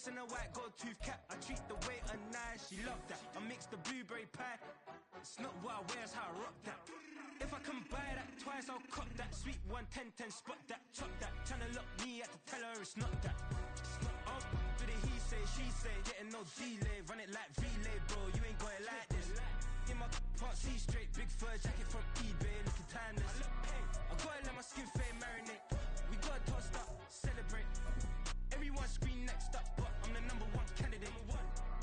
Wrist and a white gold tooth cap. I treat the waiter nice, she love that. I mix the blueberry pie. It's not what I wear, it's how I rock that. If I can buy that twice, I'll cop that. Sweet 110, spot that, chop that. Tryna lock me, I had to tell her it's not that. Oh, but he say, she say, getting no delay. Run it like relay, bro, you ain't got it like this. In my can't see straight, big fur jacket from eBay, looking timeless. I gotta let my skin fade marinate. We gotta toast up, celebrate. Everyone scream next up, but I'm the #1 candidate.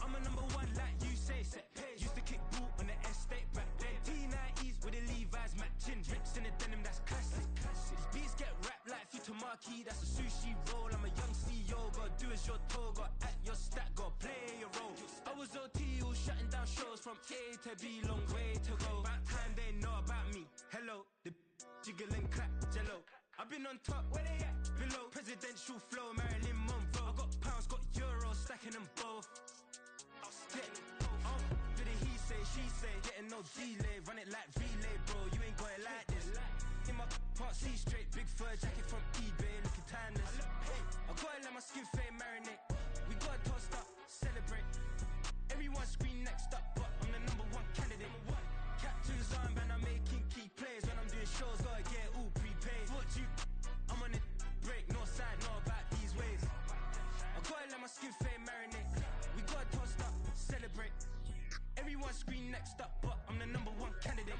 I'm a #1 like you say, set pace. Used to kick boot on the estate back then. T90s with the Levi's matching. Rips in the denim, that's classic. These beats get wrapped like Futamaki, that's a sushi roll. I'm a young CEO, gotta do as you're told. Gotta act your stat, gotta play your role. I was OT, all shutting down shows from A to B, long way to go. About time they know about me. Hello, the jiggle and clap, jello. I've been on top, where they at? Below, presidential flow, Marilyn Monroe. I got pounds, got euros, stacking them both. I'll stick. Did it he say, she say, getting no delay. Run it like relay, bro, you ain't got it like this. In my can't see straight, big fur jacket from eBay, looking timeless. I gotta let my skin fade marinate. We gotta toast up, celebrate. Everyone scream next up, but I'm the #1 candidate. Captain's armband, I'm making key plays. When I'm doing shows, gotta get all prepaid. What you? I'm on it, break, no side, know about these ways. I gotta let my skin fade marinate. We gotta toast up, celebrate. Everyone scream next up, but I'm the #1 candidate.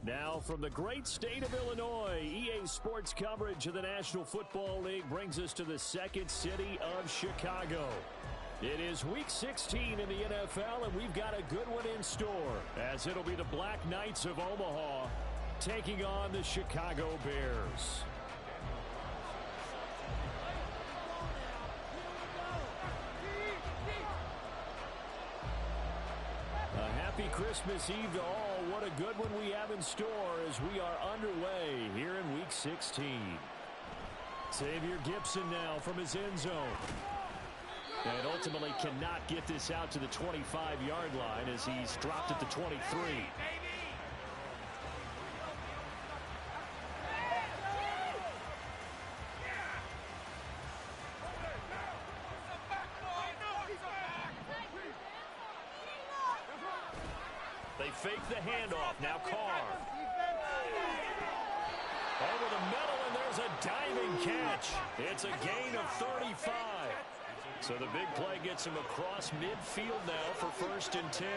Now from the great state of Illinois, EA Sports coverage of the National Football League brings us to the second city of Chicago. It is Week 16 in the NFL, and we've got a good one in store, as it'll be the Black Knights of Omaha taking on the Chicago Bears. Happy Christmas Eve to all. What a good one we have in store as we are underway here in Week 16. Xavier Gibson now from his end zone. And ultimately cannot get this out to the 25-yard line as he's dropped at the 23. They fake the handoff. Now Carr. Over the middle, and there's a diving catch. It's a gain of 35. So the big play gets him across midfield now for 1st and 10.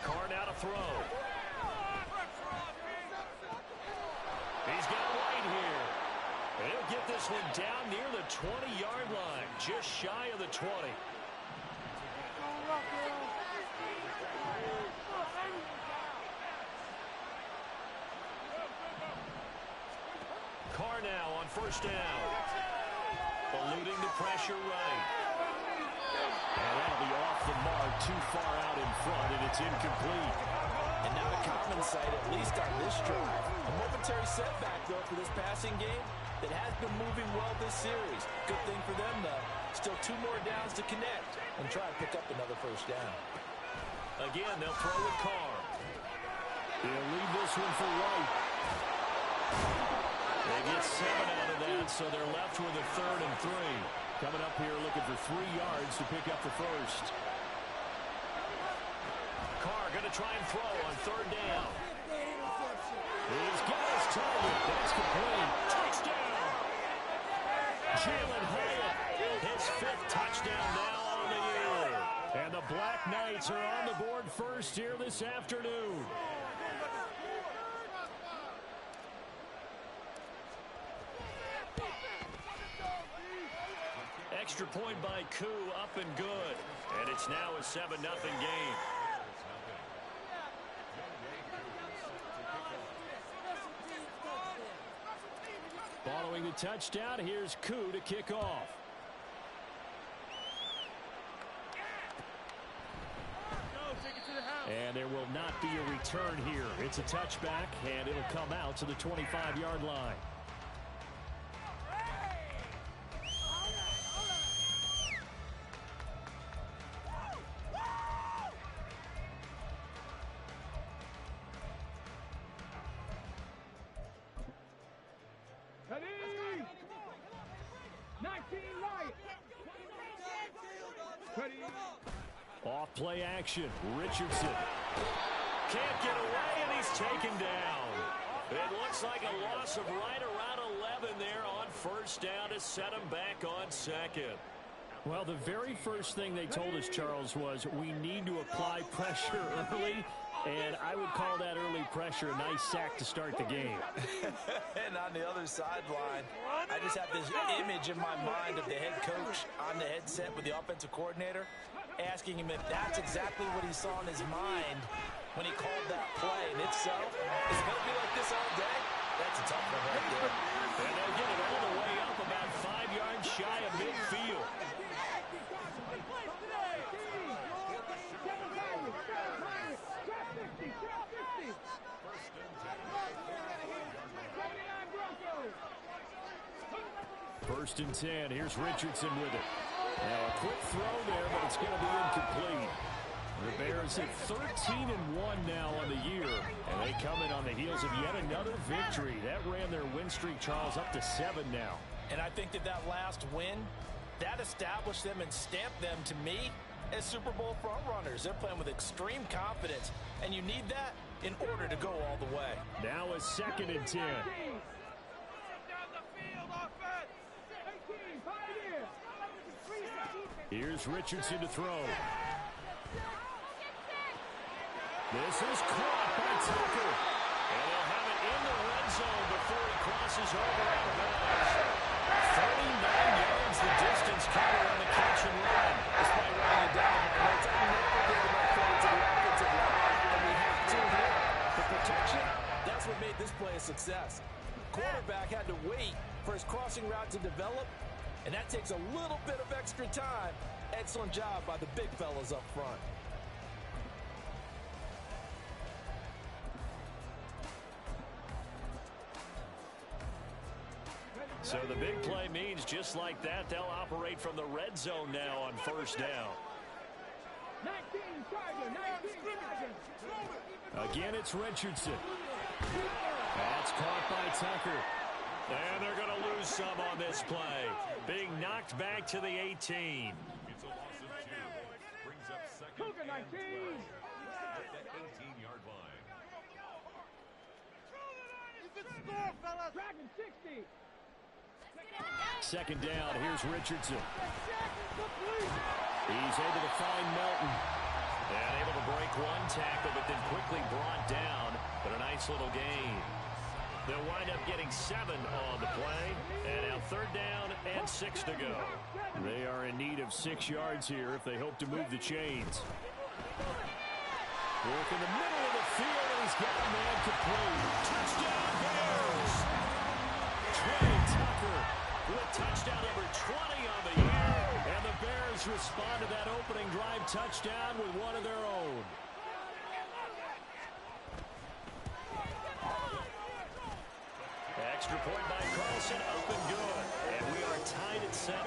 Carr now to throw. He's got White here. He'll get this one down near the 20-yard line, just shy of the 20. Carr now on 1st down. Eluding the pressure right. And that'll be off the mark, too far out in front, and it's incomplete. And not a common sight, at least on this drive. A momentary setback, though, for this passing game that has been moving well this series. Good thing for them, though. Still 2 more downs to connect and try and pick up another 1st down. Again, they'll throw with Carr. He'll leave this one for White. They get 7 out of that, so they're left with a 3rd and 3. Coming up here looking for 3 yards to pick up the 1st. Carr going to try and throw on 3rd down. He's got his target. That's complete. Touchdown! Jalen Hyatt, his 5th touchdown now on the year. And the Black Knights are on the board first here this afternoon. Extra point by Koo, up and good. And it's now a 7-0 game. scoring the touchdown. Here's Koo to kick off. And there will not be a return here. It's a touchback, and it'll come out to the 25-yard line. Off play action. Richardson can't get away, and he's taken down. It looks like a loss of right around 11 there on first down to set him back on second. Well, the very first thing they told us, Charles, was we need to apply pressure early, and I would call that early pressure a nice sack to start the game. And on the other sideline, I just have this image in my mind of the head coach on the headset with the offensive coordinator, asking him if that's exactly what he saw in his mind when he called that play. And if so, is it going to be like this all day? That's a tough one right there. And they'll get it all the way up about 5 yards shy of midfield. First and 10. Here's Richardson with it. Now a quick throw there, but it's going to be incomplete. The Bears at 13-1 now on the year, and they come in on the heels of yet another victory. That ran their win streak, Charles, up to 7 now. And I think that last win, that established them and stamped them, to me, as Super Bowl frontrunners. They're playing with extreme confidence, and you need that in order to go all the way. Now a 2nd and 10. Here's Richardson to throw. This is caught by Tucker. And they'll have it in the red zone before he crosses over out of bounds. 39 yards the distance covered on the catch and run. Despite running it down, it's never give enough credit to the offensive line, and we have to here. The protection, that's what made this play a success. Quarterback had to wait for his crossing route to develop, and that takes a little bit of extra time. Excellent job by the big fellas up front. So the big play means just like that, they'll operate from the red zone now on first down. 19, Charger, 19, Again, it's Richardson. That's caught by Tucker. And they're going to lose some on this play. Being knocked back to the 18. It's a loss of 2. Brings up second and 12 at the 18-yard line. You can score, fellas. Dragon 60. Second down, here's Richardson. He's able to find Melton. And able to break one tackle, but then quickly brought down. But a nice little gain. They'll wind up getting 7 on the play. And now 3rd down and 6 to go. They are in need of 6 yards here if they hope to move the chains. Work in the middle of the field, and he's got a man complete. Touchdown, Bears! Trey Tucker with touchdown number 20 on the year. And the Bears respond to that opening drive touchdown with one of their own. Extra point by Carlson, up and good. And we are tied at 7.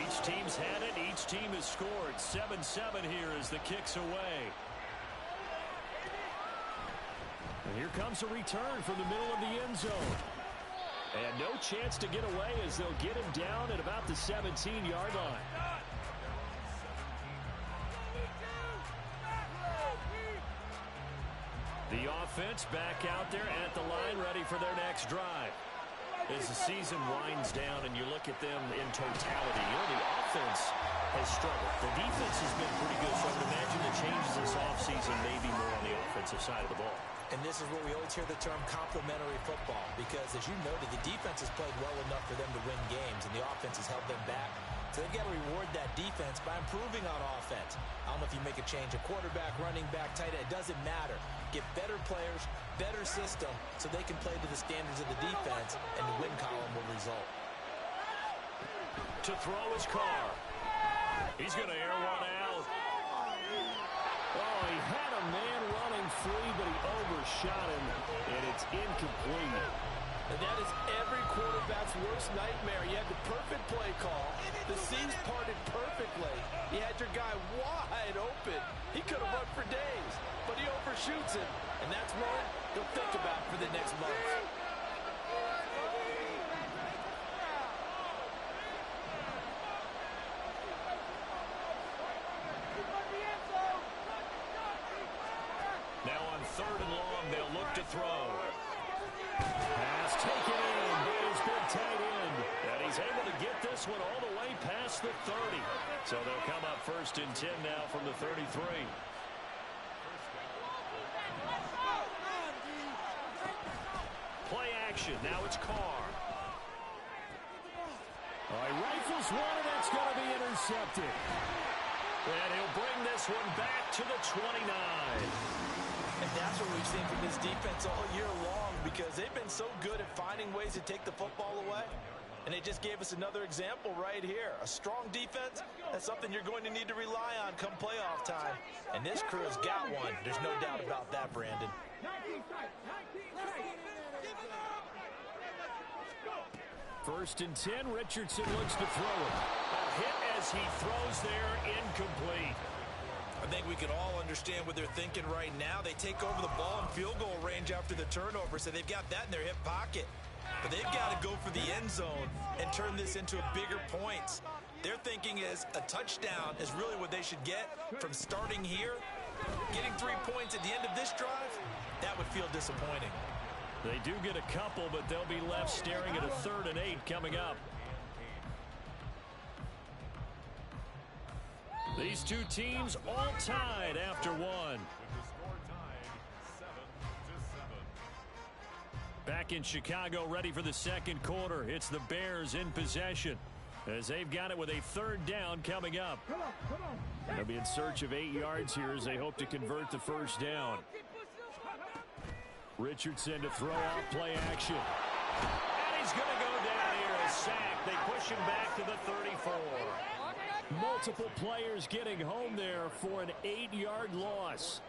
Each team's had it. Each team has scored. 7-7 here as the kick's away. And here comes a return from the middle of the end zone. And no chance to get away as they'll get him down at about the 17-yard line. The offense back out there at the line, ready for their next drive. As the season winds down and you look at them in totality, the offense has struggled. The defense has been pretty good, so I would imagine the changes this offseason may be more on the offensive side of the ball. And this is where we always hear the term complementary football, because as you noted, the defense has played well enough for them to win games, and the offense has held them back So they've got to reward that defense by improving on offense. I don't know if you make a change, a quarterback, running back, tight end, it doesn't matter. Get better players, better system, so they can play to the standards of the defense, and the win column will result. To throw his car. He's going to air one out. Oh, he had a man running free, but he overshot him, and it's incomplete. And that is every quarterback's worst nightmare. You had the perfect play call. The seams parted perfectly. You had your guy wide open. He could have run for days, but he overshoots it. And that's one he'll think about for the next month. Now on 3rd and long, they'll look to throw. Pass taken in by his big tight end. And he's able to get this one all the way past the 30. So they'll come up 1st and 10 now from the 33. Play action. Now it's Carr. All right, rifles one, and that's going to be intercepted. And he'll bring this one back to the 29. And that's what we've seen from this defense all year long, because they've been so good at finding ways to take the football away. And they just gave us another example right here. A strong defense, that's something you're going to need to rely on come playoff time. And this crew has got one. There's no doubt about that, Brandon. First and 10, Richardson looks to throw it. A hit as he throws there, incomplete. I think we can all understand what they're thinking right now. They take over the ball in field goal range after the turnover, so they've got that in their hip pocket. But they've got to go for the end zone and turn this into a bigger points. Their thinking is a touchdown is really what they should get from starting here. Getting 3 points at the end of this drive, that would feel disappointing. They do get a couple, but they'll be left staring at a 3rd and 8 coming up. These two teams all tied after one. Back in Chicago, ready for the second quarter. It's the Bears in possession as they've got it with a 3rd down coming up. They'll be in search of 8 yards here as they hope to convert the 1st down. Richardson to throw out play action. And he's going to go down here, a sack. They push him back to the 34. Multiple players getting home there for an 8-yard loss.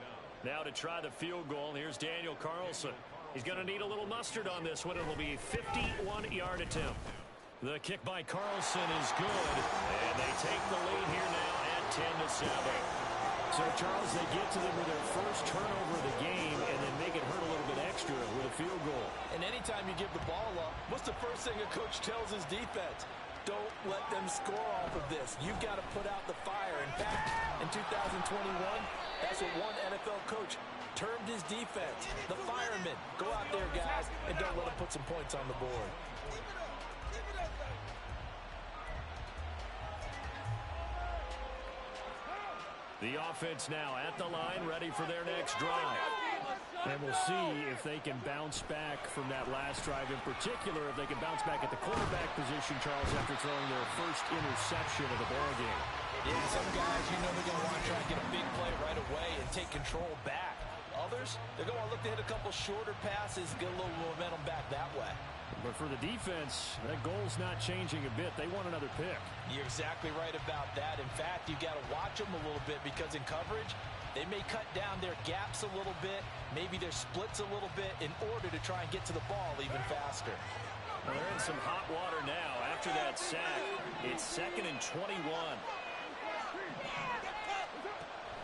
Now to try the field goal, here's Daniel Carlson. He's going to need a little mustard on this one. It will be a 51-yard attempt. The kick by Carlson is good, and they take the lead here now at 10-7. So, Charles, they get to them with their first turnover of the game and then make it hurt a little bit extra with a field goal. And anytime you give the ball up, what's the first thing a coach tells his defense? Don't let them score off of this. You've got to put out the fire. In fact, in 2021, that's what one NFL coach termed his defense. The firemen. Go out there, guys, and don't let them put some points on the board. The offense now at the line, ready for their next drive. And we'll see if they can bounce back from that last drive. In particular, if they can bounce back at the quarterback position, Charles, after throwing their first interception of the ballgame. Yeah, some guys, you know they're going to want to try and get a big play right away and take control back. Others, they're going to look to hit a couple shorter passes, get a little momentum back that way. But for the defense, that goal's not changing a bit. They want another pick. You're exactly right about that. In fact, you've got to watch them a little bit because in coverage, they may cut down their gaps a little bit, maybe their splits a little bit in order to try and get to the ball even faster. Well, they're in some hot water now. After that sack, it's 2nd and 21.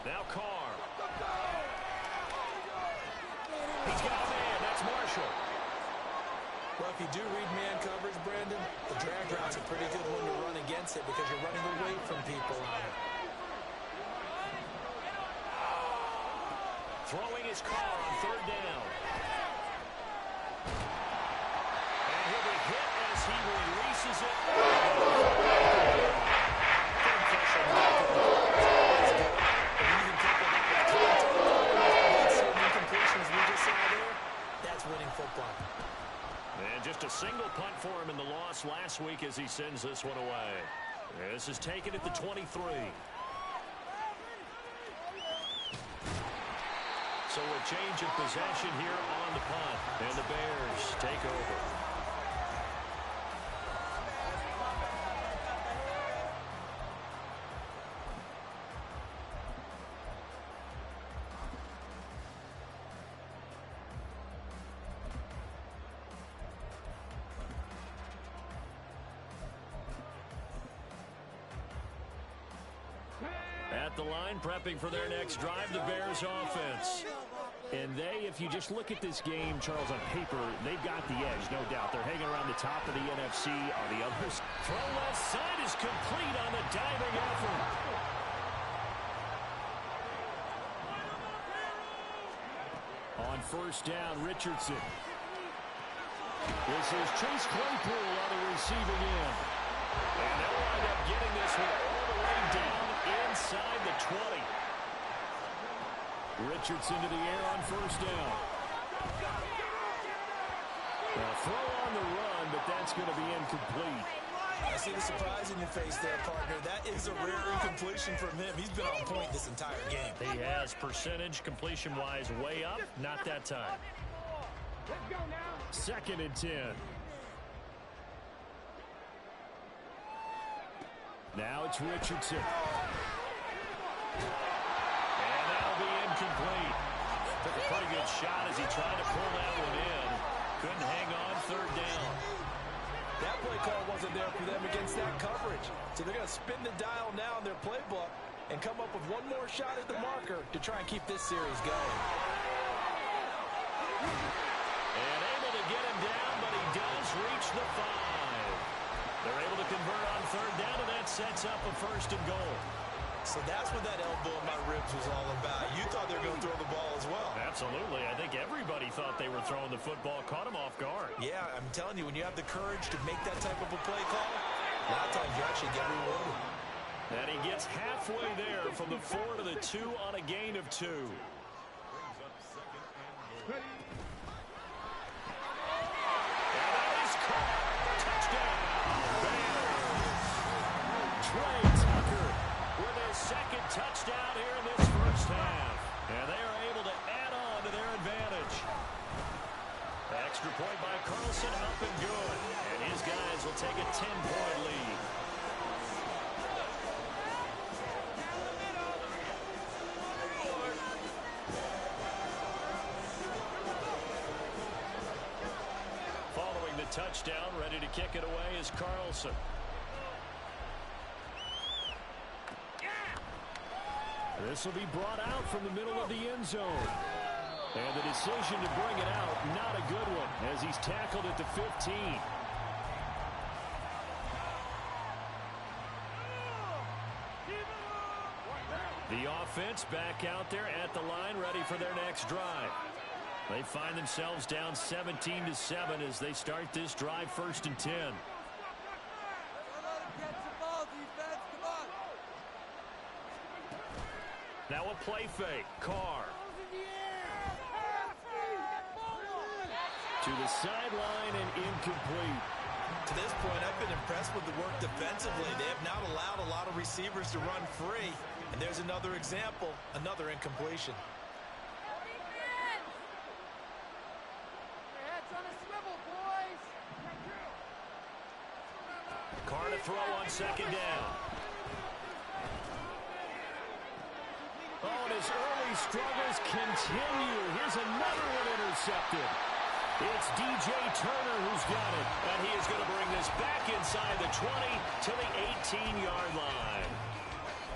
Now Carr. He's got a man. That's Marshall. Well, if you do read man coverage, Brandon, the drag route's a pretty good one to run against it because you're running away from people on it. Throwing his car on 3rd down. And he'll be hit as he releases it. That's winning football. And just a single punt for him in the loss last week as he sends this one away. This is taken at the 23. So a change of possession here on the punt. And the Bears take over. At the line, prepping for their next drive, the Bears offense. And they, if you just look at this game, Charles, on paper, they've got the edge, no doubt. They're hanging around the top of the NFC. On the others, throw left side is complete on the diving effort. On first down, Richardson. This is Chase Claypool on the receiving end. And they'll wind up getting this one all the way down inside the 20. Richardson to the air on first down. Now throw on the run, but that's going to be incomplete. I see the surprise in your face there, partner. That is a rare incompletion from him. He's been on point this entire game. He has percentage completion-wise way up. Not that time. Let's go now. 2nd and 10. Now it's Richardson. And that'll be incomplete. Took a pretty good shot as he tried to pull that one in. Couldn't hang on 3rd down. That play call wasn't there for them against that coverage. So they're going to spin the dial now in their playbook and come up with one more shot at the marker to try and keep this series going. And able to get him down, but he does reach the 5. They're able to convert on 3rd down, and that sets up a 1st and goal. So that's what that elbow in my ribs was all about. You thought they were going to throw the ball as well. Absolutely. I think everybody thought they were throwing the football, caught him off guard. Yeah, I'm telling you, when you have the courage to make that type of a play call, a lot of times you actually get rewarded. And he gets halfway there from the 4 to the 2 on a gain of 2. Second touchdown here in this first half. And they are able to add on to their advantage. Extra point by Carlson, up and good. And his guys will take a 10-point lead. Following the touchdown, ready to kick it away is Carlson. This will be brought out from the middle of the end zone. And the decision to bring it out, not a good one, as he's tackled at the 15. The offense back out there at the line, ready for their next drive. They find themselves down 17-7 as they start this drive 1st and 10. Now a play fake. Carr. To the sideline and incomplete. To this point, I've been impressed with the work defensively. They have not allowed a lot of receivers to run free. And there's another example, another incompletion. Carr to throw on 2nd down. Oh, and his early struggles continue. Here's another one intercepted. It's DJ Turner who's got it. And he is going to bring this back inside the 20 to the 18-yard line.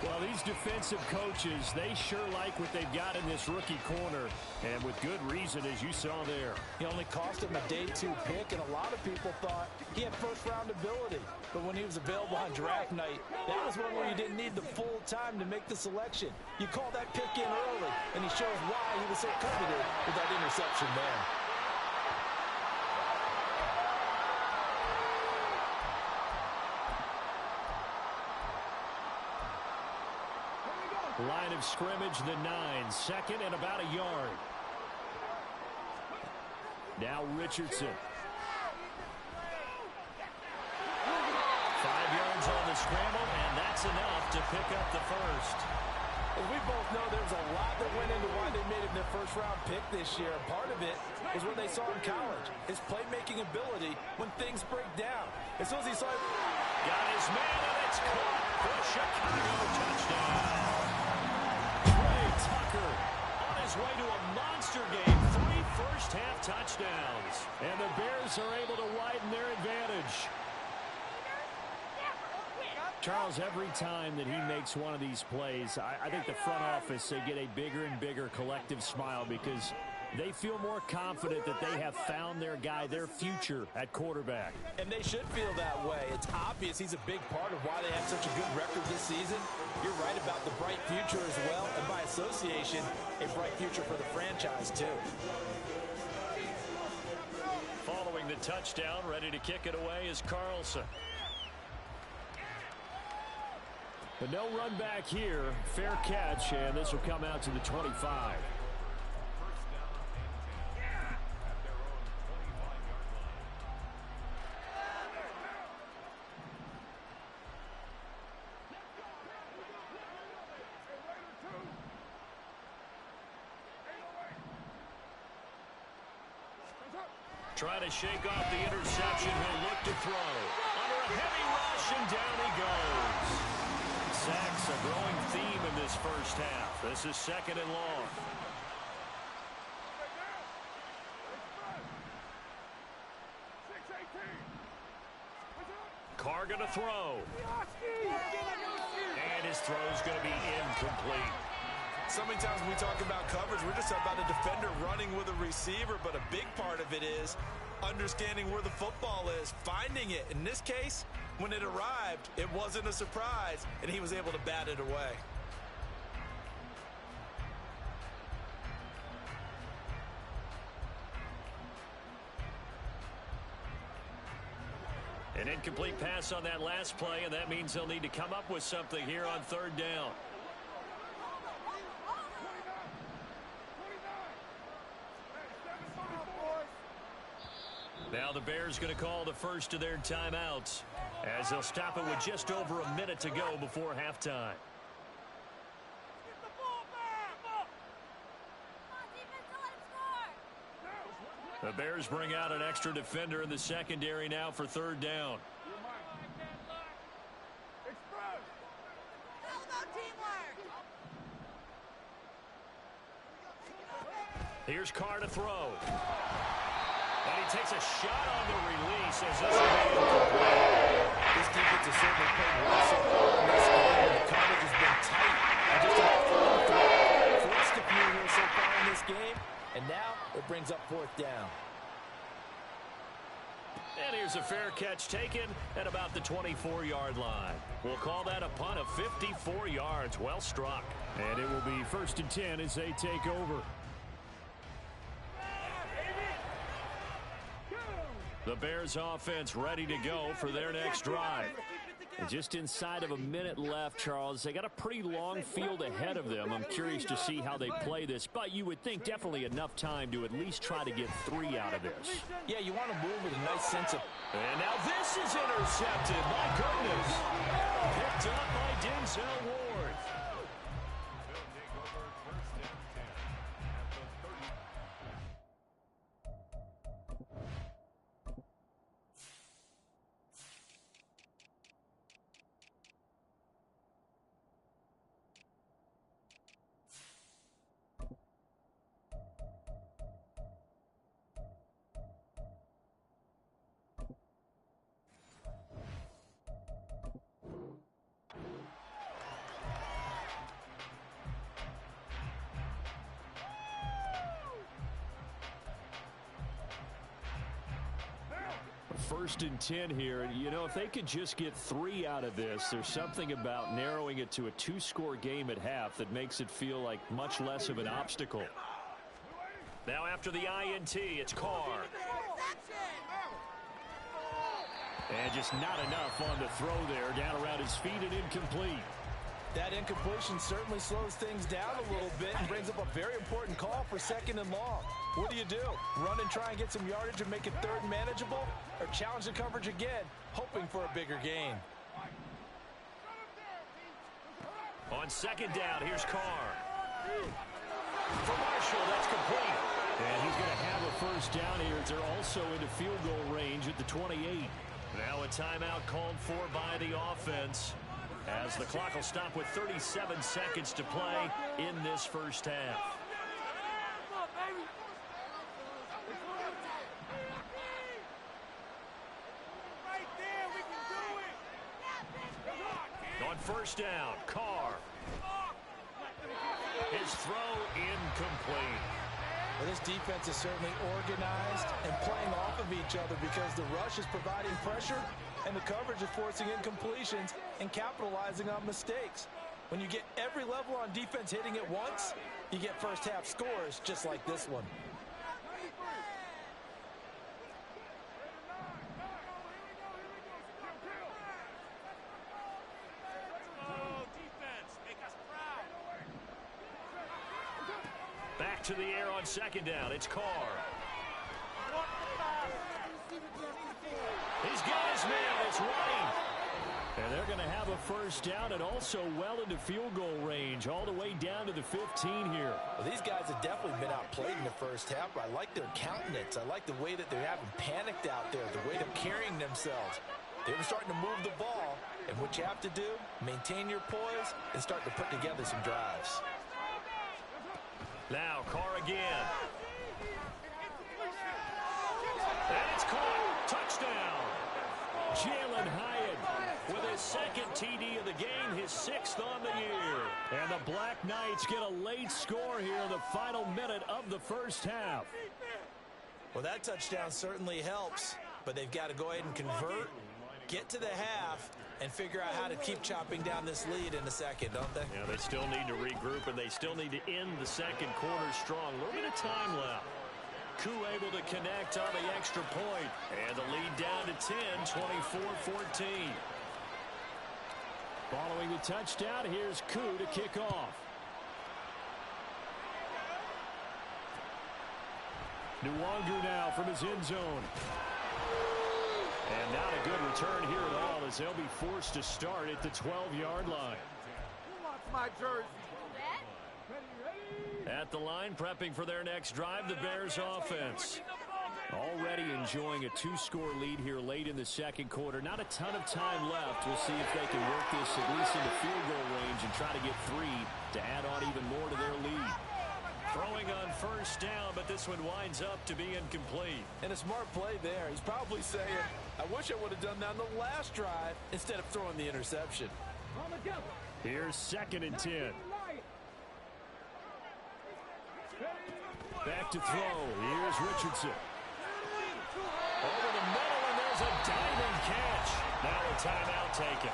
Well, these defensive coaches, they sure like what they've got in this rookie corner. And with good reason, as you saw there. He only cost him a day 2 pick, and a lot of people thought he had first-round ability. But when he was available on draft night, that was one where you didn't need the full time to make the selection. You call that pick in early, and he shows why he was so coveted with that interception there. Line of scrimmage, the 9. 2nd and about a yard. Now Richardson. 5 yards yards on the scramble, and that's enough to pick up the first. As we both know, there's a lot that went into why they made him their first-round pick this year. Part of it was what they saw in college, his playmaking ability when things break down. As soon as he saw it, got his man, and it's caught for Chicago. Touchdown. Trey Tucker on his way to a monster game. 3 first-half touchdowns. And the Bears are able to widen their advantage. Charles, every time that he makes one of these plays, I think the front office, they get a bigger and bigger collective smile because they feel more confident that they have found their guy, their future at quarterback. And they should feel that way. It's obvious he's a big part of why they have such a good record this season. You're right about the bright future as well, and by association, a bright future for the franchise too. Following the touchdown, ready to kick it away is Carlson. But no run back here. Fair catch, and this will come out to the 25. Trying to shake off the interception. He'll look to throw. Under a heavy rush, and down he goes. Sacks, a growing theme in this first half. This is 2nd and long. Carr going to throw. And his throw is going to be incomplete. So many times when we talk about coverage, we're just about a defender running with a receiver, but a big part of it is understanding where the football is, finding it. In this case, when it arrived, it wasn't a surprise, and he was able to bat it away. An incomplete pass on that last play, and that means they'll need to come up with something here on 3rd down. Now the Bears going to call the first of their timeouts as they'll stop it with just over a minute to go before halftime. The Bears bring out an extra defender in the secondary now for 3rd down. Here's Carr to throw. And he takes a shot on the release as this will be incomplete. This defense has certainly played well so far in this game. The coverage has been tight. And just enough for them to forced a few here so far in this game. And now it brings up 4th down. And here's a fair catch taken at about the 24-yard line. We'll call that a punt of 54 yards. Well struck. And it will be 1st and 10 as they take over. The Bears offense ready to go for their next drive. And just inside of a minute left, Charles. They got a pretty long field ahead of them. I'm curious to see how they play this, but you would think definitely enough time to at least try to get 3 out of this. Yeah, you want to move with a nice sense of... And now this is intercepted. My goodness. Picked up by Denzel Ward. First and 10 here, and you know, if they could just get 3 out of this, there's something about narrowing it to a 2-score game at half that makes it feel like much less of an obstacle. Now after the INT, it's Carr. And just not enough on the throw there, down around his feet and incomplete. That incompletion certainly slows things down a little bit and brings up a very important call for 2nd and long. What do? Run and try and get some yardage and make it 3rd and manageable? Or challenge the coverage again, hoping for a bigger gain? On second down, here's Carr. For Marshall, that's complete. And he's going to have a first down here as they're also into field goal range at the 28. Now a timeout called for by the offense, as the clock will stop with 37 seconds to play in this first half. On first down, Carr. His throw incomplete. Well, this defense is certainly organized and playing off of each other because the rush is providing pressure and the coverage is forcing incompletions and capitalizing on mistakes. When you get every level on defense hitting at once, you get first half scores just like this one. Back to the air on second down. It's Carr. He's got his man. It's White. And they're going to have a first down and also well into field goal range, all the way down to the 15 here. Well, these guys have definitely been outplayed in the first half, but I like their countenance. I like the way that they're having panicked out there, the way they're carrying themselves. They were starting to move the ball, and what you have to do, maintain your poise and start to put together some drives. Now Carr again. And it's caught. Touchdown. Jalen Hyatt with his second TD of the game, his 6th on the year. And the Black Knights get a late score here in the final minute of the first half. Well, that touchdown certainly helps, but they've got to go ahead and convert, get to the half, and figure out how to keep chopping down this lead in the second, don't they? Yeah, they still need to regroup, and they still need to end the second quarter strong. A little bit of time left. Koo able to connect on the extra point. And the lead down to 10, 24-14. Following the touchdown, here's Koo to kick off. Nwangu now from his end zone. And not a good return here at all, as they'll be forced to start at the 12-yard line. Who wants my jersey? At the line, prepping for their next drive, the Bears offense. Already enjoying a 2-score lead here late in the second quarter. Not a ton of time left. We'll see if they can work this at least into field goal range and try to get 3 to add on even more to their lead. Throwing on first down, but this one winds up to be incomplete. And a smart play there. He's probably saying, I wish I would have done that on the last drive instead of throwing the interception. Here's 2nd and 10. Back to throw. Here's Richardson. Over the middle, and there's a diving catch. Now a timeout taken.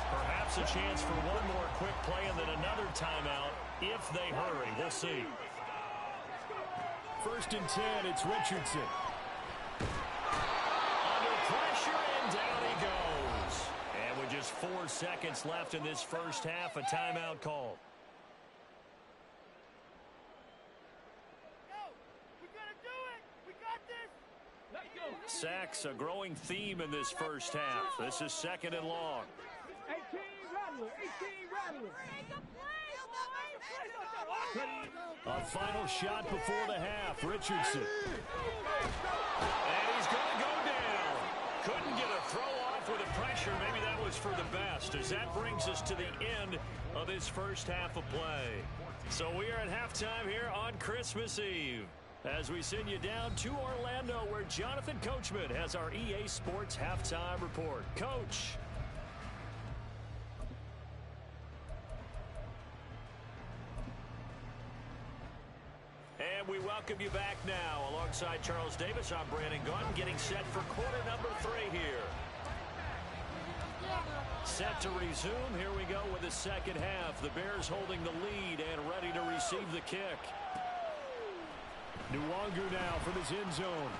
Perhaps a chance for one more quick play and then another timeout if they hurry. We'll see. 1st and 10, it's Richardson. Under pressure, and down he goes. And with just 4 seconds left in this first half, a timeout called. Sacks a growing theme in this first half. This is 2nd and long. 18 Rattler, 18 Rattler. A final shot before the half. Richardson. And he's going to go down. Couldn't get a throw off with the pressure. Maybe that was for the best, as that brings us to the end of this first half of play. So we are at halftime here on Christmas Eve, as we send you down to Orlando, where Jonathan Coachman has our EA Sports Halftime Report. Coach. And we welcome you back now. Alongside Charles Davis, I'm Brandon Gunn, getting set for quarter number 3 here. Set to resume. Here we go with the second half. The Bears holding the lead and ready to receive the kick. Nwangu now from his end zone.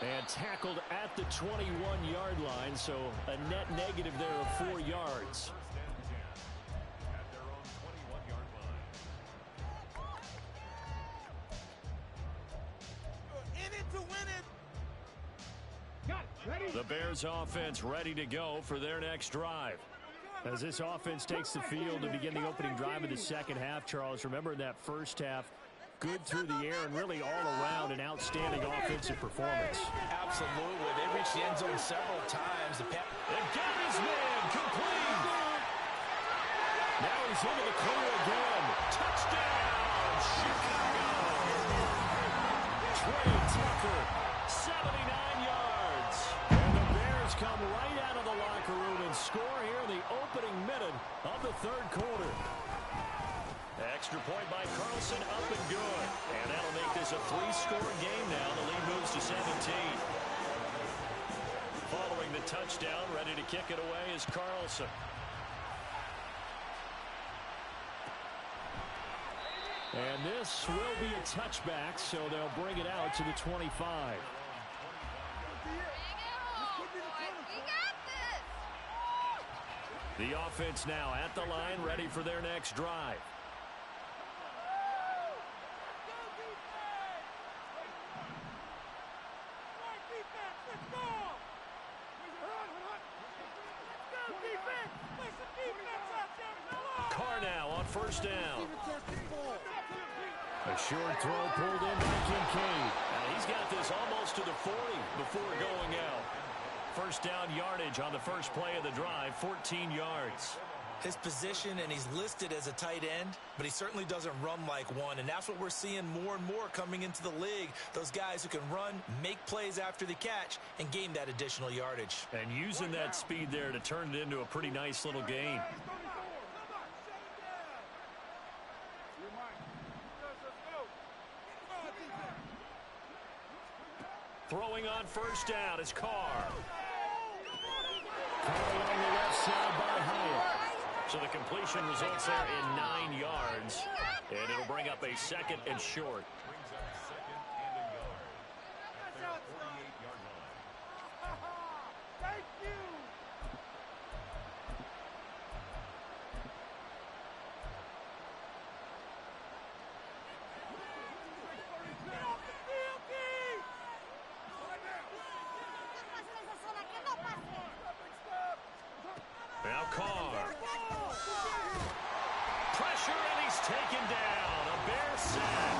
And tackled at the 21-yard line, so a net negative there of 4 yards. At their own 21-yard line. In it to win it. Got it. Ready? The Bears offense ready to go for their next drive. As this offense takes the field to begin the opening drive of the second half, Charles, remember in that first half, good through the air and really all around an outstanding offensive performance. Absolutely. They reached the end zone several times. And got his man complete. Now he's into the clear again. Touchdown, Chicago. Trey Tucker, 79 yards. And the Bears come right out of the locker room and score here in the opening minute of the third quarter. Extra point by Carlson, up and good. And that'll make this a 3-score game now. The lead moves to 17. Following the touchdown, ready to kick it away is Carlson. And this will be a touchback, so they'll bring it out to the 25. The offense now at the line, ready for their next drive. Carr now on first down. A short throw pulled in by Kincaid. And he's got this almost to the 40 before going out. First down yardage on the first play of the drive, 14 yards. His position, and he's listed as a tight end, but he certainly doesn't run like one, and that's what we're seeing more and more coming into the league. Those guys who can run, make plays after the catch, and gain that additional yardage. And using that speed there to turn it into a pretty nice little gain. Throwing on first down is Carr. Carr on the left side by Hyatt. So the completion results there in 9 yards. And it'll bring up a second and short. Brings up second and a yard. At their 48-yard line. Thank you. Now Carr. Pressure, and he's taken down. A Bear sack.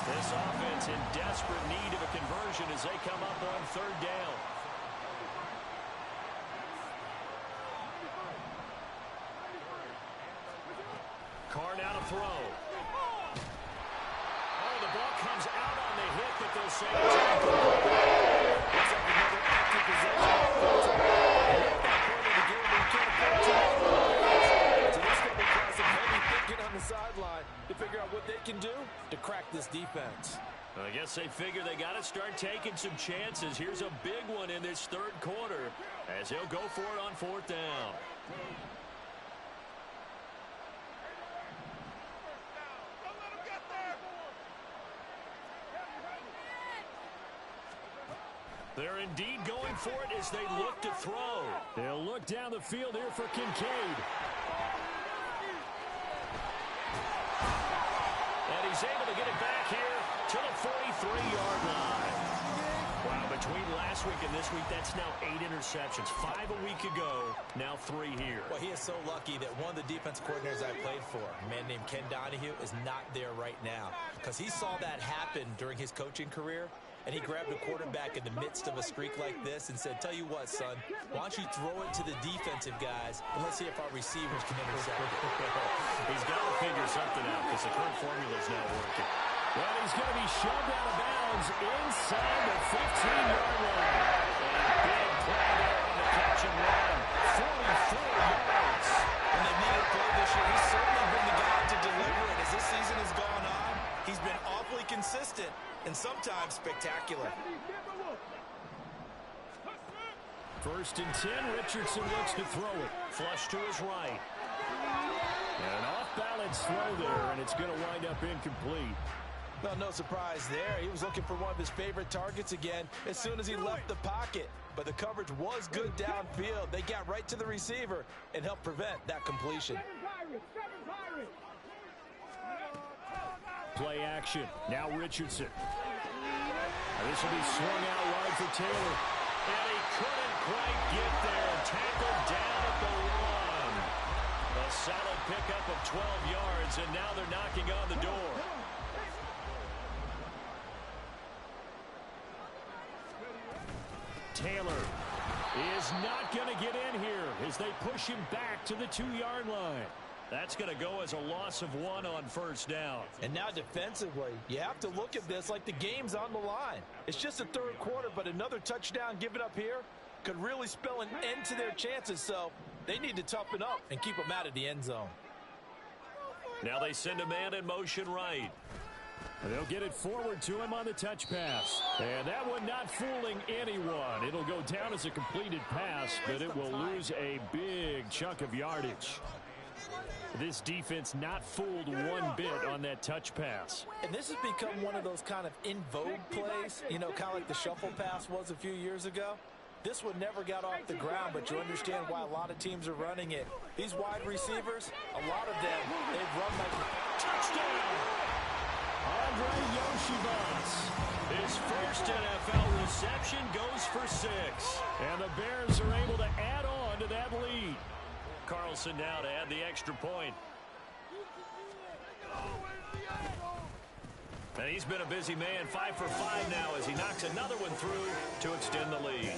This offense in desperate need of a conversion as they come up on third down. Carr now to throw. Oh, the ball comes out on the hit, but they'll say it's incomplete. Looks like another active possession. On the sideline to figure out what they can do to crack this defense. I guess they figure they got to start taking some chances. Here's a big one in this third quarter as he'll go for it on fourth down. They're indeed going for it as they look to throw. They'll look down the field here for Kincaid. And he's able to get it back here to the 43-yard line. Wow, between last week and this week, that's now 8 interceptions. 5 a week ago, now 3 here. Well, he is so lucky that one of the defense coordinators I played for, a man named Ken Donahue, is not there right now. Because he saw that happen during his coaching career, and he grabbed a quarterback in the midst of a streak like this and said, tell you what, son, why don't you throw it to the defensive guys, and let's see if our receivers can intercept it. He's got to figure something out because the current formula is not working. Well, he's going to be shoved out of bounds inside the 15-yard line. And a big play there on the catch and run. 44 yards. And they needed a play this year. He's certainly been the guy to deliver it. As this season has gone on, he's been awfully consistent and sometimes spectacular. First and 10, Richardson looks to throw it. Flush to his right. And an off-balance throw there, and it's going to wind up incomplete. Well, no surprise there. He was looking for one of his favorite targets again as soon as he left the pocket. But the coverage was good downfield. They got right to the receiver and helped prevent that completion. Play action. Now Richardson. And this will be swung out wide for Taylor. And he couldn't quite get there. Tackled down at the 1. and now they're knocking on the door. Taylor is not going to get in here as they push him back to the 2-yard line. That's going to go as a loss of 1 on first down. And now defensively, you have to look at this like the game's on the line. It's just the third quarter, but another touchdown given up here could really spell an end to their chances. So they need to toughen up and keep them out of the end zone. Now they send a man in motion right. They'll get it forward to him on the touch pass. And that one not fooling anyone. It'll go down as a completed pass, but it will lose a big chunk of yardage. This defense not fooled one bit on that touch pass. And this has become one of those kind of in vogue plays, you know, kind of like the shuffle pass was a few years ago. This one never got off the ground, but you understand why a lot of teams are running it. These wide receivers, a lot of them, they've run like touchdown. Andre Yoshibas. His first NFL reception goes for 6. And the Bears are able to add on to that lead. Carlson now to add the extra point. And he's been a busy man, 5 for 5 now as he knocks another one through to extend the lead.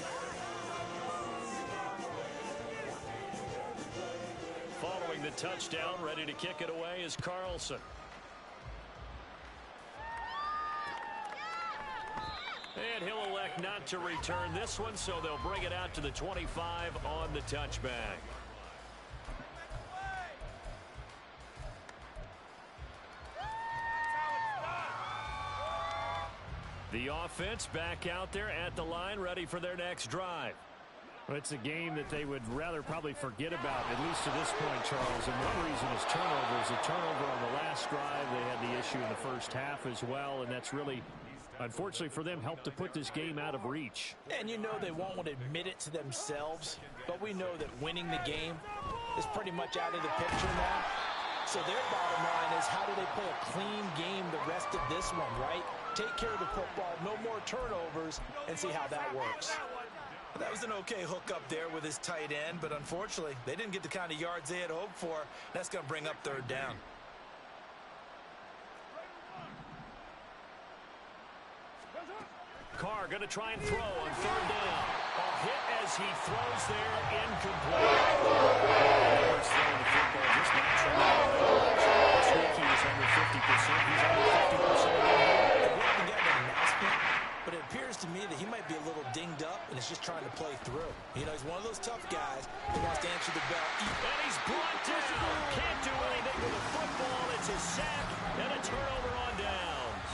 Following the touchdown, ready to kick it away is Carlson. And he'll elect not to return this one, so they'll bring it out to the 25 on the touchback. The offense back out there at the line, ready for their next drive. Well, it's a game that they would rather probably forget about, at least to this point, Charles. And one reason is turnovers. A turnover on the last drive. They had the issue in the first half as well, and that's really, unfortunately for them, helped to put this game out of reach. And you know they won't admit it to themselves, but we know that winning the game is pretty much out of the picture now. So their bottom line is, how do they play a clean game the rest of this one, right? Take care of the football, no more turnovers, and see how that works. That was an okay hook up there with his tight end, but unfortunately, they didn't get the kind of yards they had hoped for. That's going to bring up third down. Carr going to try and throw on third down. A hit as he throws there, incomplete. First throw the football just naturally. Last week he was under 50%. He's under 50% again. We haven't gotten an announcement, but it appears to me that he might be a little dinged up and is just trying to play through. You know, he's one of those tough guys who wants to answer the bell. And he's brought down. Can't do anything with the football. It's a sack and a turnover on downs.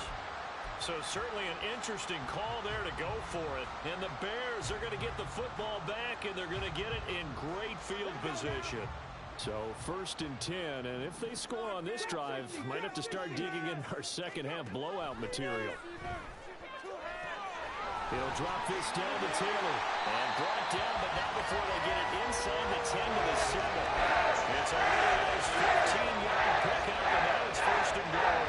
So certainly an interesting call there to go for it. And the Bears are going to get the football back, and they're going to get it in great field position. So 1st and 10, and if they score on this drive, might have to start digging in our second half blowout material. He'll drop this down to Taylor. And brought down, but not before they get it inside the 10 to the 7. It's a really nice 15-yard pickup, and now it's 1st and goal.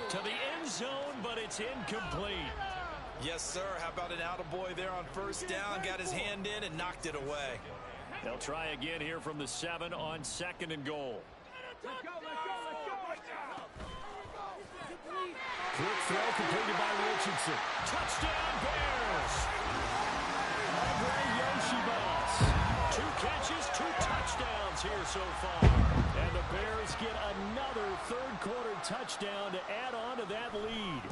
To the end zone, but it's incomplete. Yes, sir. How about an attaboy there on first down? Got his hand in and knocked it away. They'll try again here from the 7 on 2nd and goal. Quick throw completed by Richardson. Touchdown Bears! Andre Yoshibas. 2 catches, 2 touchdowns here so far. And the Bears get another third-quarter touchdown to add on to that lead.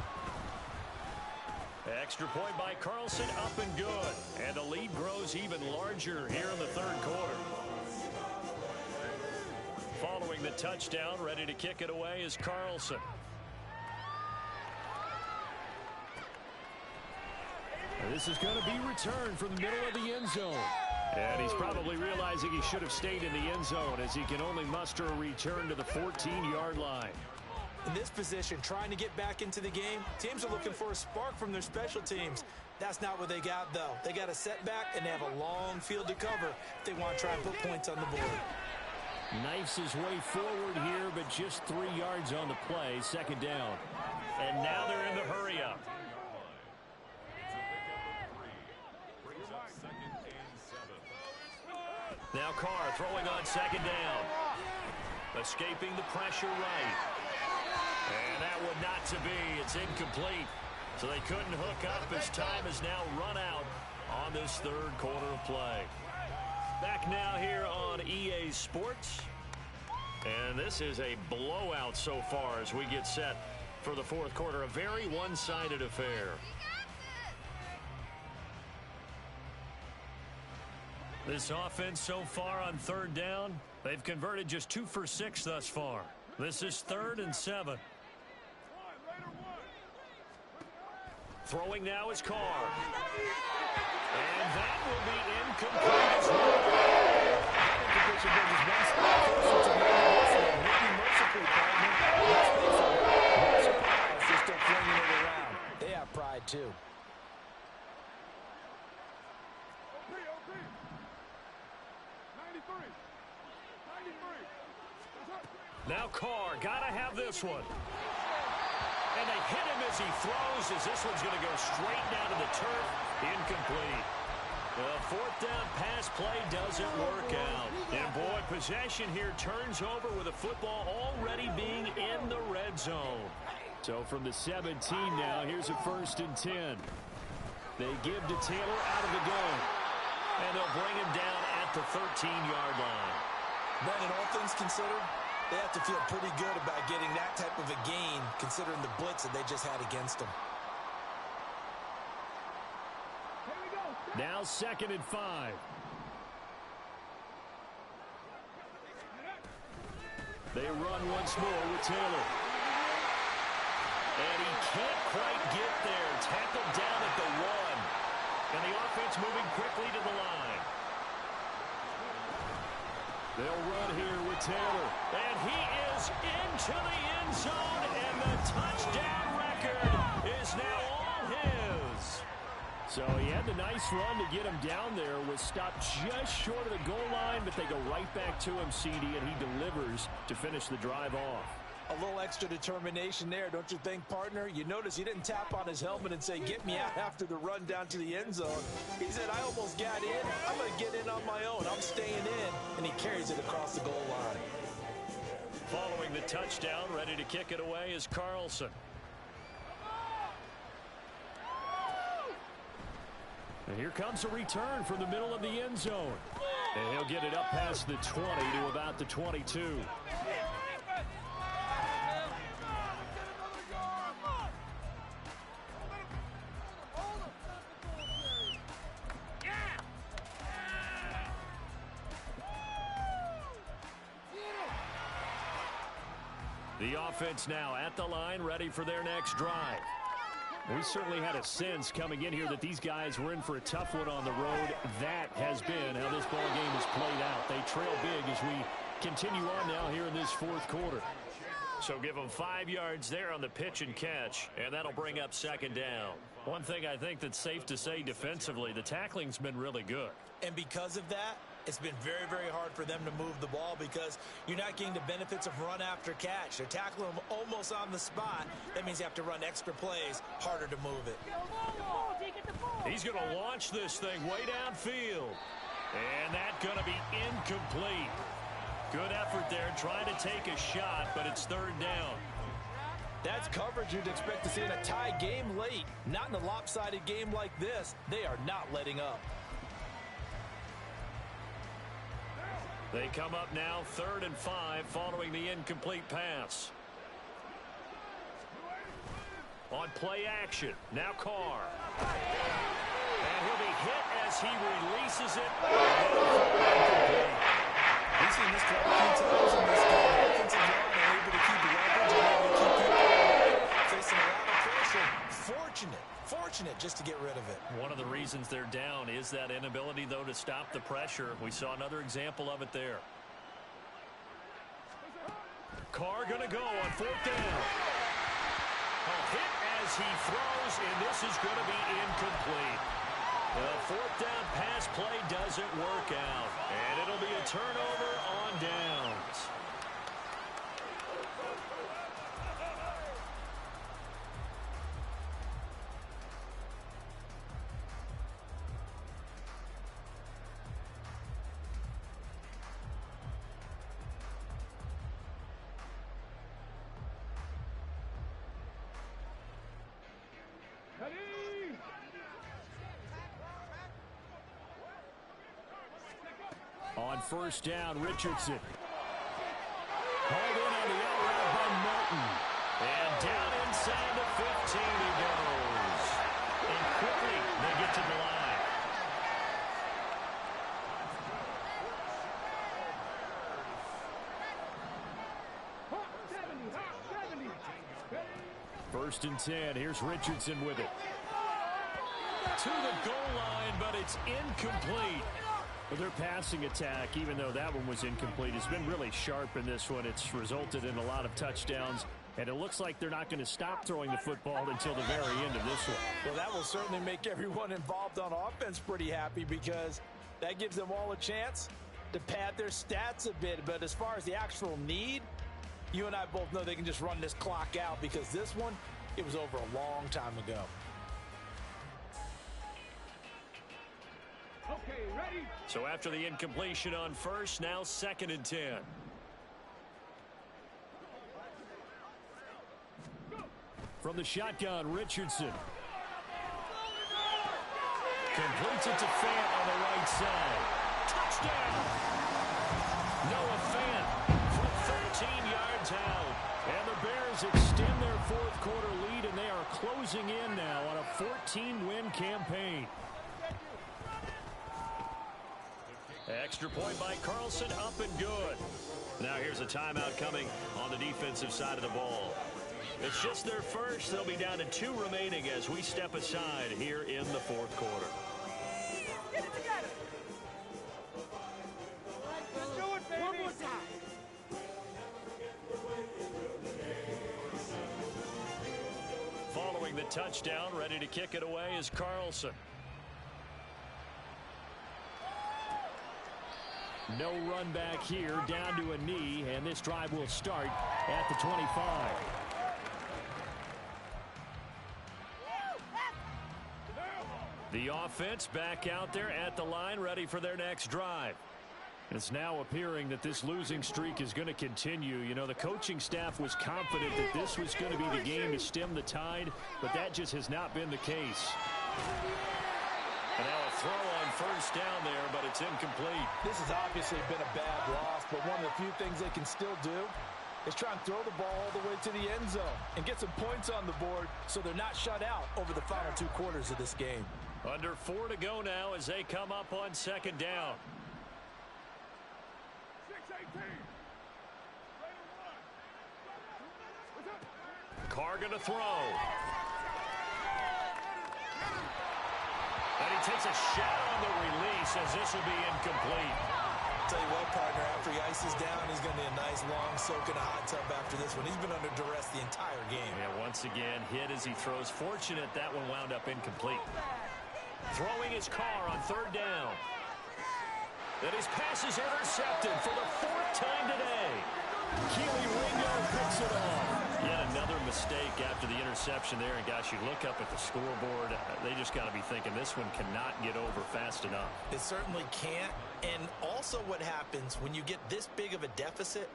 Extra point by Carlson, up and good. And the lead grows even larger here in the third quarter. Following the touchdown, ready to kick it away is Carlson. And this is going to be returned from the middle of the end zone. And he's probably realizing he should have stayed in the end zone as he can only muster a return to the 14-yard line. In this position, trying to get back into the game, teams are looking for a spark from their special teams. That's not what they got, though. They got a setback, and they have a long field to cover if they want to try and put points on the board. Knifes his way forward here, but just 3 yards on the play, 2nd down. And now they're in the hurry-up. Now Carr throwing on second down. Escaping the pressure right. And that one not to be. It's incomplete. So they couldn't hook up as time has now run out on this third quarter of play. Back now here on EA Sports. And this is a blowout so far as we get set for the fourth quarter. A very one-sided affair. This offense so far on third down, they've converted just 2 for 6 thus far. This is 3rd and 7. Throwing now is Carr. And that will be incomplete as well. They're still flinging it around. They have pride, too. Now Carr, gotta have this one. And they hit him as he throws, as this one's going to go straight down to the turf. Incomplete. The fourth down pass play doesn't work out. And boy, possession here turns over with a football already being in the red zone. So from the 17 now, here's a 1st and 10. They give to Taylor out of the gun. And they'll bring him down at the 13-yard line. Brandon, all things considered, they have to feel pretty good about getting that type of a gain, considering the blitz that they just had against them. Now 2nd and 5. They run once more with Taylor. And he can't quite get there. Tackled down at the 1. And the offense moving quickly to the line. They'll run here with Taylor. And he is into the end zone. And the touchdown record is now all his. So he had the nice run to get him down there. Was stopped just short of the goal line. But they go right back to him, CD. And he delivers to finish the drive off. A little extra determination there, don't you think, partner? You notice he didn't tap on his helmet and say, get me out after the run down to the end zone. He said, I almost got in. I'm going to get in on my own. I'm staying in. And he carries it across the goal line. Following the touchdown, ready to kick it away is Carlson. And here comes a return from the middle of the end zone. And he'll get it up past the 20 to about the 22. The offense now at the line, ready for their next drive. We certainly had a sense coming in here that these guys were in for a tough one on the road. That has been how this ball game has played out. They trail big as we continue on now here in this fourth quarter. So give them 5 yards there on the pitch and catch, and that'll bring up 2nd down. One thing I think that's safe to say defensively, the tackling's been really good. And because of that, it's been very, very hard for them to move the ball because you're not getting the benefits of run after catch. They're tackling them almost on the spot. That means you have to run extra plays, harder to move it. He's going to launch this thing way downfield. And that's going to be incomplete. Good effort there, trying to take a shot, but it's 3rd down. That's coverage you'd expect to see in a tie game late. Not in a lopsided game like this. They are not letting up. They come up now 3rd and 5 following the incomplete pass. On play action, now Carr. And he'll be hit as he releases it. We've seen this quite a few times in this game. Offensive line are able to keep leverage and able to keep people away, facing a lot of pressure. Fortunate just to get rid of it. One of the reasons they're down is that inability, though, to stop the pressure. We saw another example of it there. Carr going to go on 4th down. A hit as he throws, and this is going to be incomplete. The 4th down pass play doesn't work out, and it'll be a turnover on downs. on first down. Richardson. Hauled in on the out route by Melton. And down inside the 15 he goes. And quickly they get to the line. First and 10. Here's Richardson with it. To the goal line, but it's incomplete. But their passing attack, even though that one was incomplete, has been really sharp in this one. It's resulted in a lot of touchdowns, and it looks like they're not going to stop throwing the football until the very end of this one. Well, that will certainly make everyone involved on offense pretty happy, because that gives them all a chance to pad their stats a bit. But as far as the actual need, you and I both know they can just run this clock out, because this one, it was over a long time ago. Okay, ready? So after the incompletion on first, now second and 10. From the shotgun, Richardson. Completes it to Fant on the right side. Touchdown! Noah Fant from 13 yards out. And the Bears extend their fourth quarter lead, and they are closing in now on a 14-win campaign. Extra point by Carlson, up and good. Now here's a timeout coming on the defensive side of the ball. It's just their first. They'll be down to 2 remaining as we step aside here in the fourth quarter. Get it together. Let's do it, baby. One more time. Following the touchdown, ready to kick it away is Carlson. No run back here, down to a knee, and this drive will start at the 25. The offense back out there at the line, ready for their next drive. It's now appearing that this losing streak is going to continue. You know, the coaching staff was confident that this was going to be the game to stem the tide, but that just has not been the case. And now a throw on first down there, but it's incomplete. This has obviously been a bad loss, but one of the few things they can still do is try and throw the ball all the way to the end zone and get some points on the board so they're not shut out over the final 2 quarters of this game. Under 4 to go now as they come up on second down. 6-18. Carr going to throw. And he takes a shot on the release as this will be incomplete. Tell you what, partner, after he ices down, he's going to need a nice long soak in a hot tub after this one. He's been under duress the entire game. Yeah, once again, hit as he throws. Fortunate that one wound up incomplete. Throwing his Carr on third down. Then his pass is intercepted for the 4th time today. Keely Ringo picks it off. Yet another mistake after the interception there. And, gosh, you look up at the scoreboard, they just got to be thinking this one cannot get over fast enough. It certainly can't. And also what happens when you get this big of a deficit,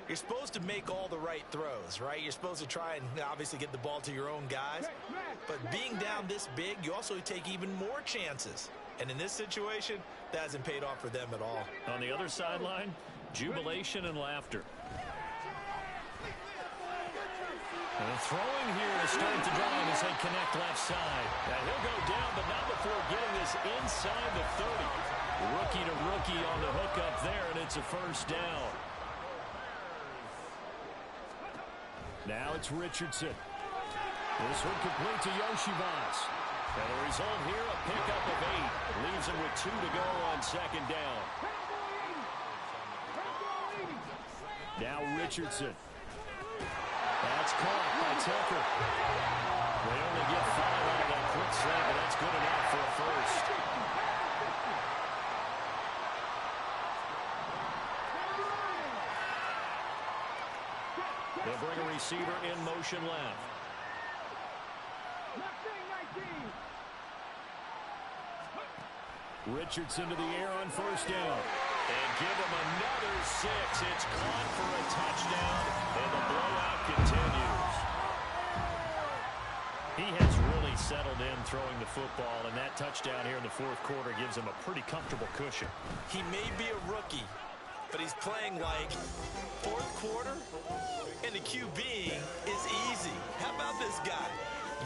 you're supposed to make all the right throws, right? You're supposed to try and obviously get the ball to your own guys. But being down this big, you also take even more chances. And in this situation, that hasn't paid off for them at all. On the other sideline, jubilation and laughter. And throwing here to start the drive as they connect left side. Now he'll go down, but not before getting this inside the 30. Rookie to rookie on the hook up there, and it's a first down. Now it's Richardson. This one complete to Yoshivas. And the result here, a pickup of 8. Leaves him with 2 to go on second down. Now Richardson. That's caught by Tucker. They only get 5 out of that quick slant, but that's good enough for a first. They'll bring a receiver in motion left. Richardson to the air on first down. And give him another 6. It's caught for a touchdown, and the blowout continues. He has really settled in throwing the football, and that touchdown here in the fourth quarter gives him a pretty comfortable cushion. He may be a rookie, but he's playing like fourth quarter, and the QBing is easy. How about this guy?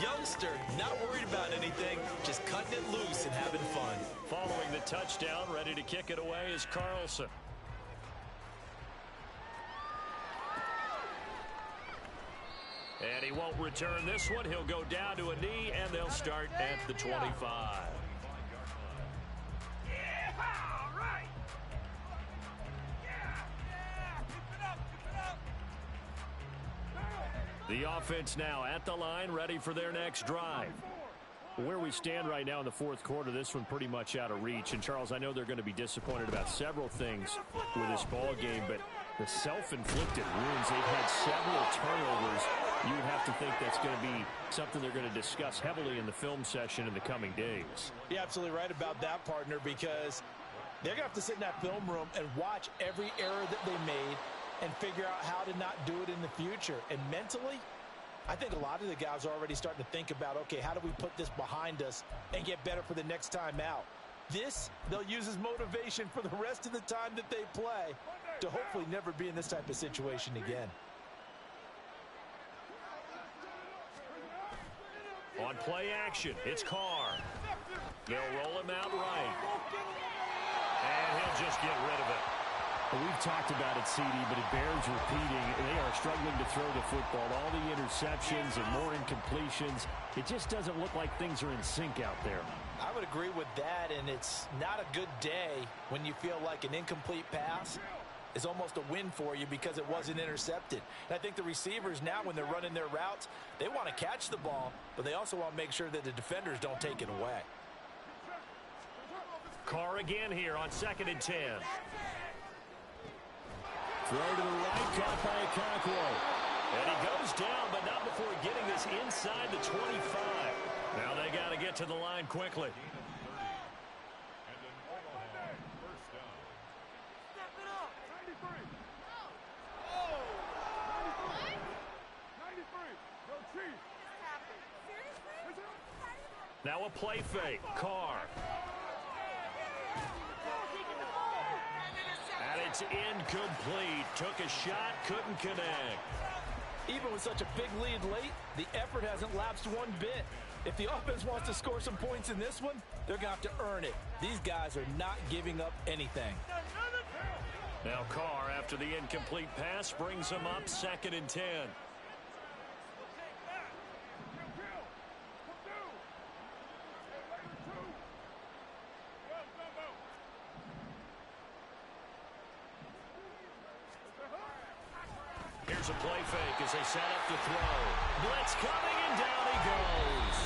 Youngster, not worried about anything, just cutting it loose and having fun. Following the touchdown, ready to kick it away is Carlson. And he won't return this one. He'll go down to a knee, and they'll start at the 25. The offense now at the line, ready for their next drive. Where we stand right now in the fourth quarter, this one pretty much out of reach. And, Charles, I know they're going to be disappointed about several things with this ball game, but the self-inflicted wounds, they've had several turnovers. You would have to think that's going to be something they're going to discuss heavily in the film session in the coming days. You're absolutely right about that, partner, because they're going to have to sit in that film room and watch every error that they made and figure out how to not do it in the future. And mentally, I think a lot of the guys are already starting to think about, okay, how do we put this behind us and get better for the next time out? This, they'll use as motivation for the rest of the time that they play to hopefully never be in this type of situation again. On play action, it's Carr. They'll roll him out right. And he'll just get rid of it. Well, we've talked about it, CD, but it bears repeating. They are struggling to throw the football. All the interceptions and more incompletions. It just doesn't look like things are in sync out there. I would agree with that, and it's not a good day when you feel like an incomplete pass is almost a win for you because it wasn't intercepted. And I think the receivers now, when they're running their routes, they want to catch the ball, but they also want to make sure that the defenders don't take it away. Carr again here on 2nd and 10. Throw to the right, caught by Okonkwo. And he goes down, but not before getting this inside the 25. Now they got to get to the line quickly. Now a play fake. Carr. And it's incomplete. Took a shot, couldn't connect. Even with such a big lead late, the effort hasn't lapsed one bit. If the offense wants to score some points in this one, they're going to have to earn it. These guys are not giving up anything. Now Carr, after the incomplete pass, brings him up 2nd and 10. Here's a play fake as they set up to throw. Blitz coming, and down he goes.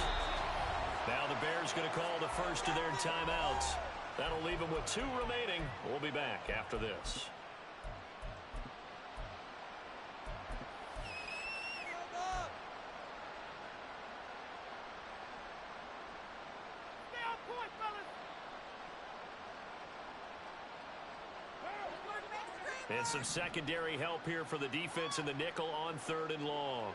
Now the Bears going to call the first of their timeouts. That'll leave them with 2 remaining. We'll be back after this. And some secondary help here for the defense in the nickel on 3rd and long.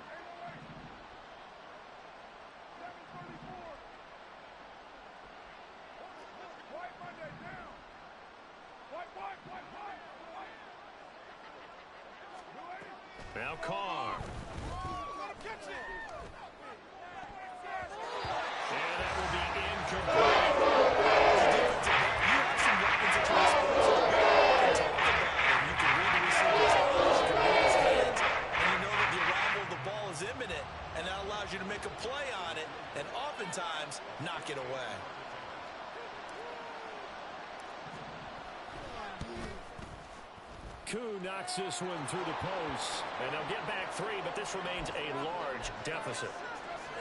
Now Carr. And that will be incomplete. You have some weapons at your disposal. You can read the receiver's eyes, you can read his hands, and you know that the arrival of the ball is imminent, and that allows you to make a play on it and oftentimes knock it away. Koo knocks this one through the post, and they'll get back 3, but this remains a large deficit.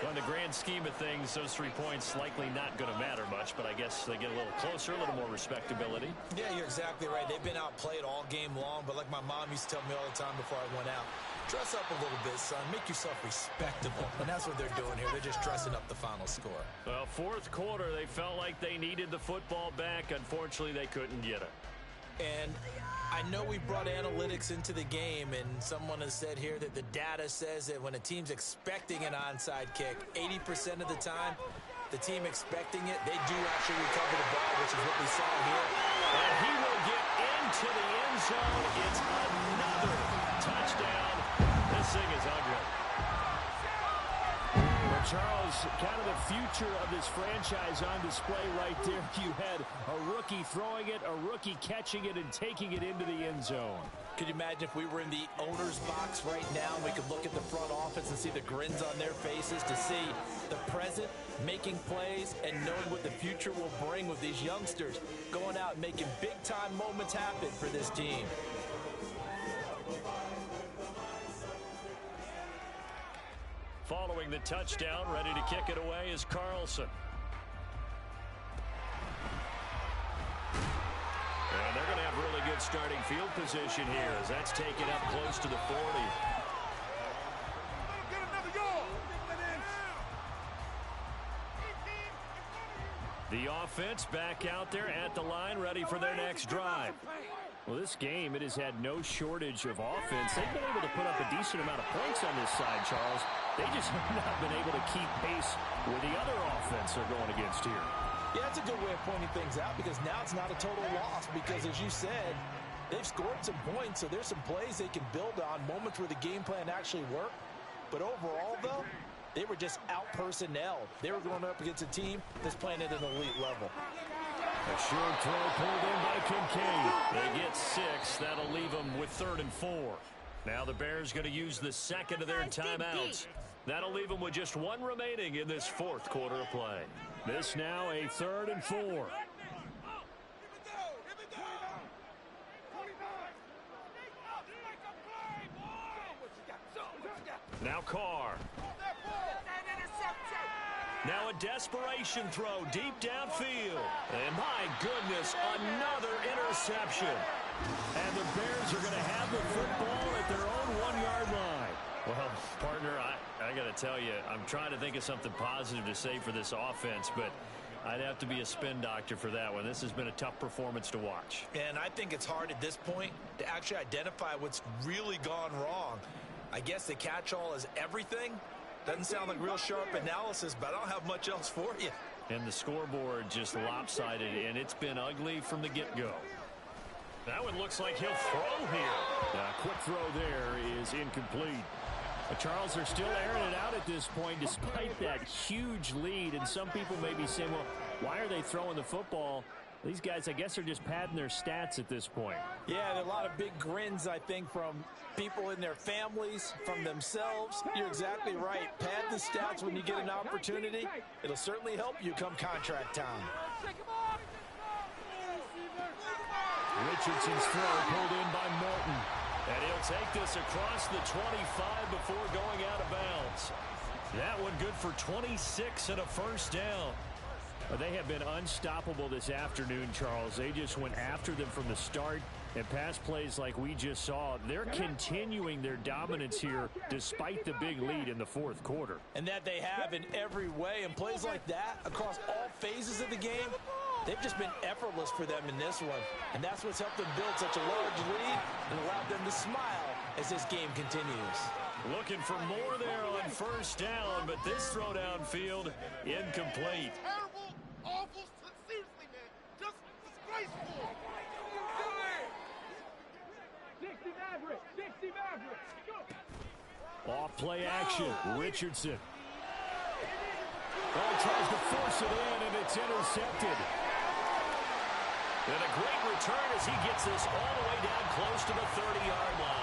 Well, in the grand scheme of things, those 3 points likely not going to matter much, but I guess they get a little closer, a little more respectability. Yeah, you're exactly right. They've been outplayed all game long, but like my mom used to tell me all the time before I went out, dress up a little bit, son. Make yourself respectable. And that's what they're doing here. They're just dressing up the final score. Well, fourth quarter, they felt like they needed the football back. Unfortunately, they couldn't get it. And I know we brought analytics into the game, and someone has said here that the data says that when a team's expecting an onside kick, 80% of the time, the team expecting it, they do actually recover the ball, which is what we saw here. And he will get into the end zone. It's another touchdown. This thing is ugly. Well, Charles, kind of the future of this franchise on display right there. You had a rookie throwing it, a rookie catching it, and taking it into the end zone. Could you imagine if we were in the owner's box right now, we could look at the front office and see the grins on their faces, to see the present making plays and knowing what the future will bring with these youngsters going out and making big-time moments happen for this team. Following the touchdown, ready to kick it away is Carlson. And they're going to have really good starting field position here as that's taken up close to the 40. The offense back out there at the line, ready for their next drive. Well, this game, it has had no shortage of offense. They've been able to put up a decent amount of points on this side, Charles. They just have not been able to keep pace with the other offense they're going against here. Yeah, that's a good way of pointing things out, because now it's not a total loss, because as you said, they've scored some points, so there's some plays they can build on, moments where the game plan actually worked. But overall, though, they were just out-personnel. They were going up against a team that's playing at an elite level. A short throw pulled in by Kincaid. They get 6. That'll leave them with 3rd and 4. Now the Bears going to use the second of their timeouts. That'll leave them with just 1 remaining in this 4th quarter of play. This now a 3rd and 4. Now Carr. Now a desperation throw deep downfield. And my goodness, another interception. And the Bears are going to have the football at their own 1-yard line. Well, partner, I got to tell you, I'm trying to think of something positive to say for this offense, but I'd have to be a spin doctor for that one. This has been a tough performance to watch. And I think it's hard at this point to actually identify what's really gone wrong. I guess the catch-all is everything. Doesn't sound like real sharp analysis, but I don't have much else for you. And the scoreboard just lopsided, and it's been ugly from the get-go. That one looks like he'll throw here. Quick throw there is incomplete. But Charles, they're still airing it out at this point despite that huge lead. And some people may be saying, well, why are they throwing the football? These guys, I guess, are just padding their stats at this point. Yeah, there are a lot of big grins, I think, from people in their families, from themselves. You're exactly right. Pad the stats when you get an opportunity. It'll certainly help you come contract time. Richardson's throw pulled in by Morton. And he'll take this across the 25 before going out of bounds. That one good for 26 and a first down. They have been unstoppable this afternoon, Charles. They just went after them from the start, and pass plays like we just saw. They're continuing their dominance here despite the big lead in the 4th quarter. And that they have in every way. And plays like that across all phases of the game, they've just been effortless for them in this one. And that's what's helped them build such a large lead and allowed them to smile as this game continues. Looking for more there on first down, but this throw downfield incomplete. Awful, seriously, man. Just disgraceful. 60 Maverick. 60 Maverick. Off play action. Richardson. Oh, he tries to force it in, and it's intercepted. And a great return as he gets this all the way down close to the 30-yard line.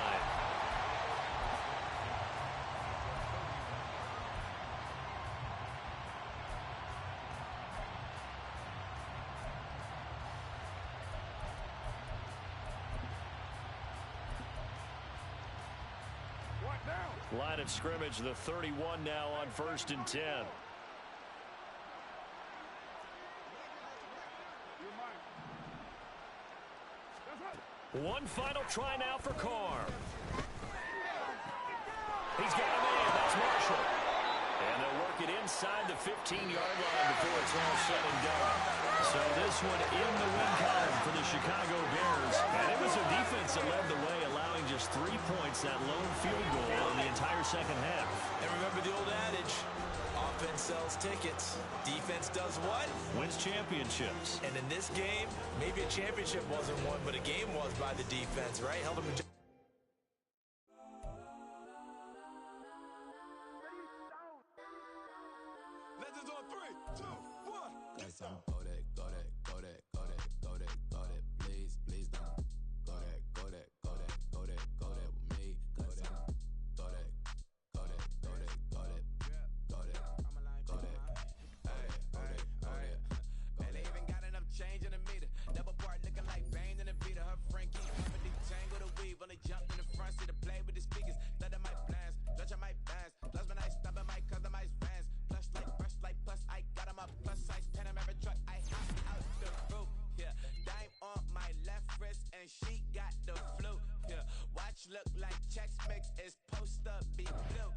Line of scrimmage, the 31 now on 1st and 10. One final try now for Carr. He's got a man. That's Marshall. And they'll work it inside the 15-yard line before it's all said and done. So this one in the win column for the Chicago Bears. And it was a defense that led the way, allowing just 3 points, that lone field goal in the entire second half. And remember the old adage, offense sells tickets. Defense does what? Wins championships. And in this game, maybe a championship wasn't won, but a game was by the defense, right? Held them to Legends on 3, 2, 1. Got some Kodak, Kodak, Kodak, Kodak, Kodak, Kodak. Please, please don't. Kodak, Kodak, Kodak, Kodak, Kodak with me. Got some Kodak, Kodak, Kodak, Kodak, Kodak, Kodak. Hey, Kodak, Kodak. Man, they even got enough change in the meter. Double part looking like Bane in the beater. Her friend keep coming deep tangle the weave. Only jump in the front seat to play with the speakers. Let them might blast, touch I might dance. Plus when I stop at my customized fans. Plus like fresh like plus I got them up plus size pen them every truck I hop out the roof. Yeah, dime on my left wrist and she got the flu. Yeah, watch look like checks mix is post up be blue.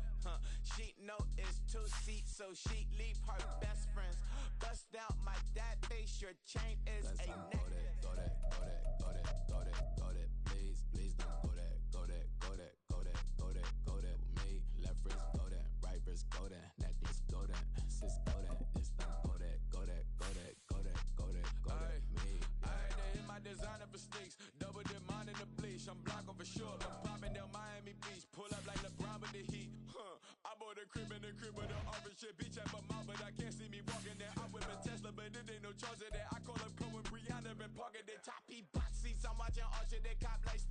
She know it's 2 seats so she leave her best friends. Bust out my dad face, your chain is Got a some necklace. Kodak, Kodak, Kodak, Kodak, Kodak, Kodak. Please, please don't. Kodak, Kodak, Kodak, Kodak, Kodak, Kodak with me. Left wrist Kodak, right wrist Kodak, necklace Kodak, sis Kodak. It's the Kodak, Kodak, Kodak, Kodak, Kodak, Kodak, me. I had to hit my designer for sneaks. Double dip mine in the bleach. I'm blocking for sure. I'm popping down Miami Beach. Pull up like LeBron with the heat. I bought a crib in the crib with the orange shit. Beach at my mouth, but I can't see me walking there. I whip a Tesla, but it ain't no charge of that. I call up Pro and Brianna been parking the top. He box seats. I'm watching Archer. They cop like